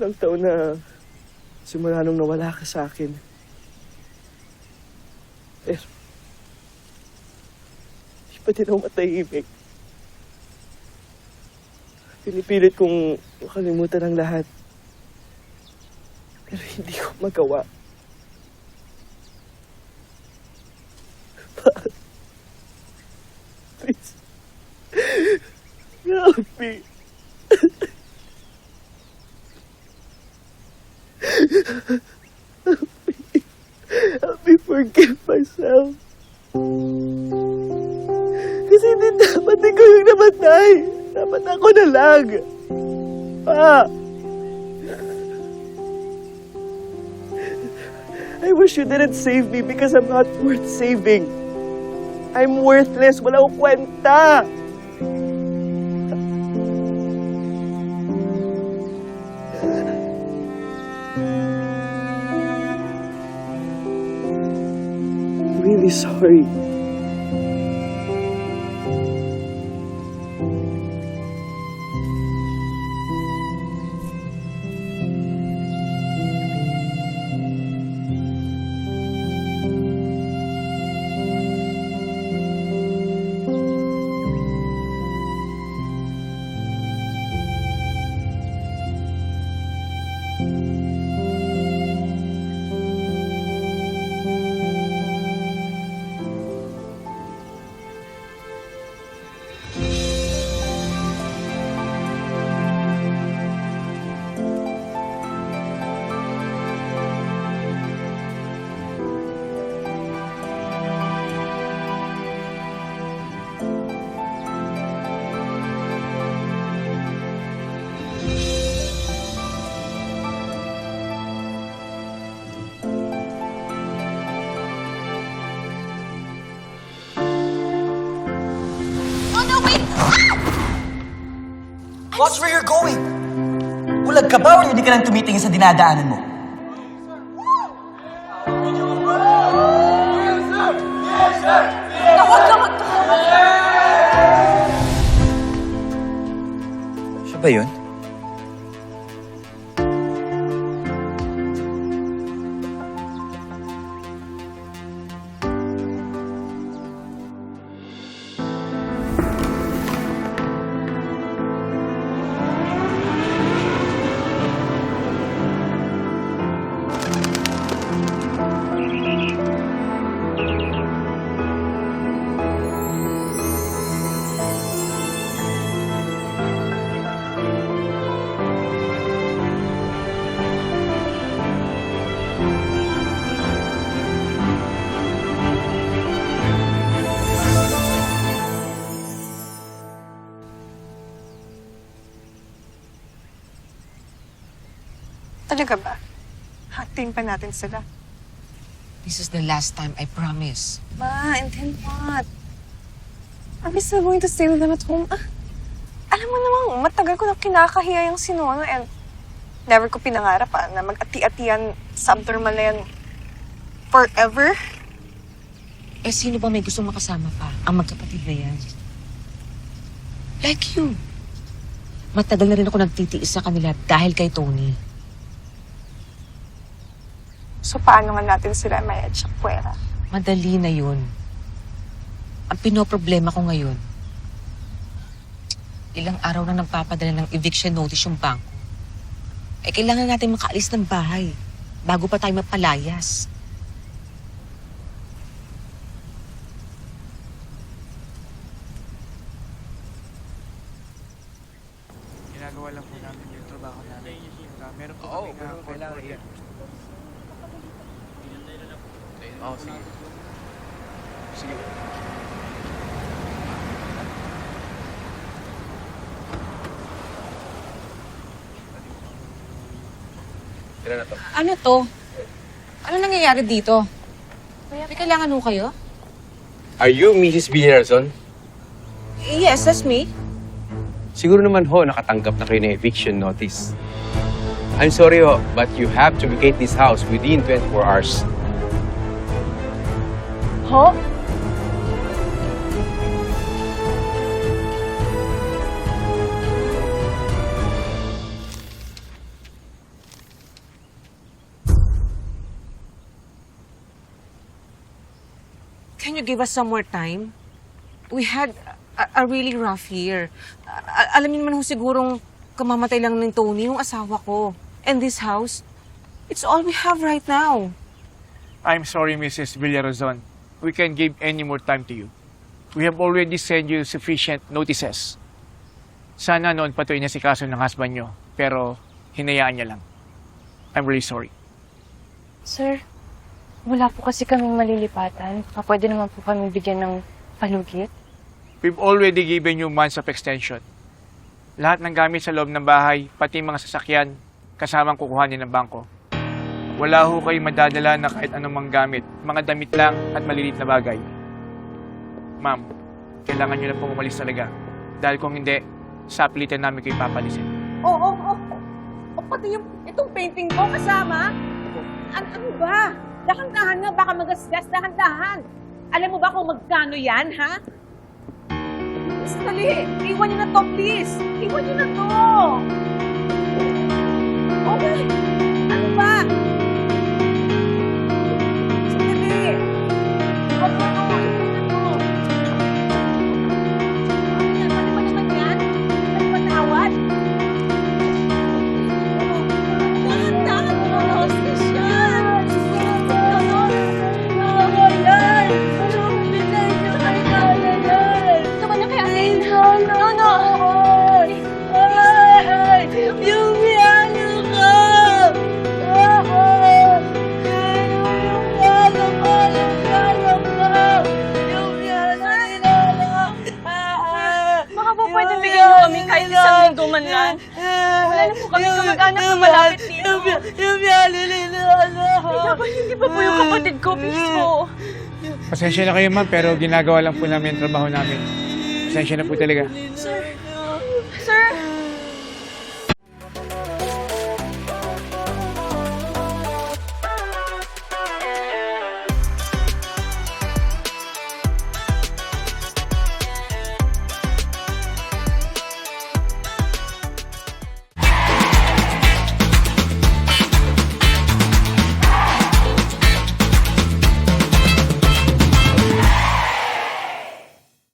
Ilang taon na simula nung nawala ka sa akin. Pero, di pa din ako matahimik. Pinipilit kong makalimutan ang lahat. Pero hindi ko magawa. Please. Help me. Help me forgive myself. Kasi hindi dapat ikaw yung namatay. Dapat ako na lang. Pa! I wish you didn't save me because I'm not worth saving. I'm worthless. Wala akong kwenta. I'm really sorry. Watch where you're going! Bulag ka ba o hindi ka lang tumitingin sa dinadaanan mo? Huwag ka Siya ba yun? Talaga ba? Hatiin pa natin sila. This is the last time, I promise. Ma, and then what? Are we still going to stay with them at home? Alam mo namang, matagal ko na kinakahiya yung si Nono and never ko pinangarap na mag-ati-atian subdermal na yan forever. Eh, sino ba may gustong makasama pa? Ang magkapatid na yan. Like you. Matagal na rin ako nagtitiis sa kanila dahil kay Tony. So paano nga natin sila may at pwera? Madali na yun. Ang pinoproblema ko ngayon, ilang araw na nagpapadala ng eviction notice yung bangko. Eh, kailangan natin makaalis ng bahay bago pa tayo mapalayas. Ginagawa lang po namin yung trabaho namin. Meron po kami kailangan yan. Oo, sige. Sige. Ilan na to? Ano to? Ano nangyayari dito? May kailangan ho kayo? Are you Mrs. Villarson? Yes, that's me. Siguro naman ho, nakatanggap na kayo ng eviction notice. I'm sorry ho, but you have to vacate this house within 24 hours. Ho? can you give us some more time? We had a really rough year. Alam niyo naman ho sigurong kamamatay lang ng Tony, yung asawa ko. And this house, it's all we have right now. I'm sorry, Mrs. Villarazon. We can't give any more time to you. We have already sent you sufficient notices. Sana noon pa ito inasikaso ng husband nyo, pero hinayaan niya lang. I'm really sorry. Sir, wala po kasi kaming malilipatan. Pwede naman po kami bigyan ng palugit. We've already given you months of extension. Lahat ng gamit sa loob ng bahay, pati mga sasakyan, kasamang kukuhanin ng bangko. Wala ho kayo madadala na kahit anumang gamit, mga damit lang at maliliit na bagay. Ma'am, kailangan nyo na pong umalis talaga. Dahil kung hindi, sapilitan namin kayo papalisin. Oo. O pati itong painting ko kasama. Ano ba? Dahan-dahan nga, baka magasgas, dahan-dahan. Alam mo ba kung magkano yan, ha? Sandali, iwan niyo na to, please. Iwan niyo na to. Okay. Ano ba? Sandali. Iwan mo na to. Ano yan? Pwede ba naman yan? Pwede ba tawad? Dahan-dahan mo na, hostess yan. Naman na kaya, Ate. No. Yung piano ko! Baka po pwede bigyan niyo kami kahit isang linggo man lang. Wala na po kami kamag-anak na malapit dito. Yung piano nila, Hindi ba po yung kapatid ko mismo? Pasensya na kayo, ma'am, pero ginagawa lang po namin ang trabaho namin. Pasensya na po talaga. Sir,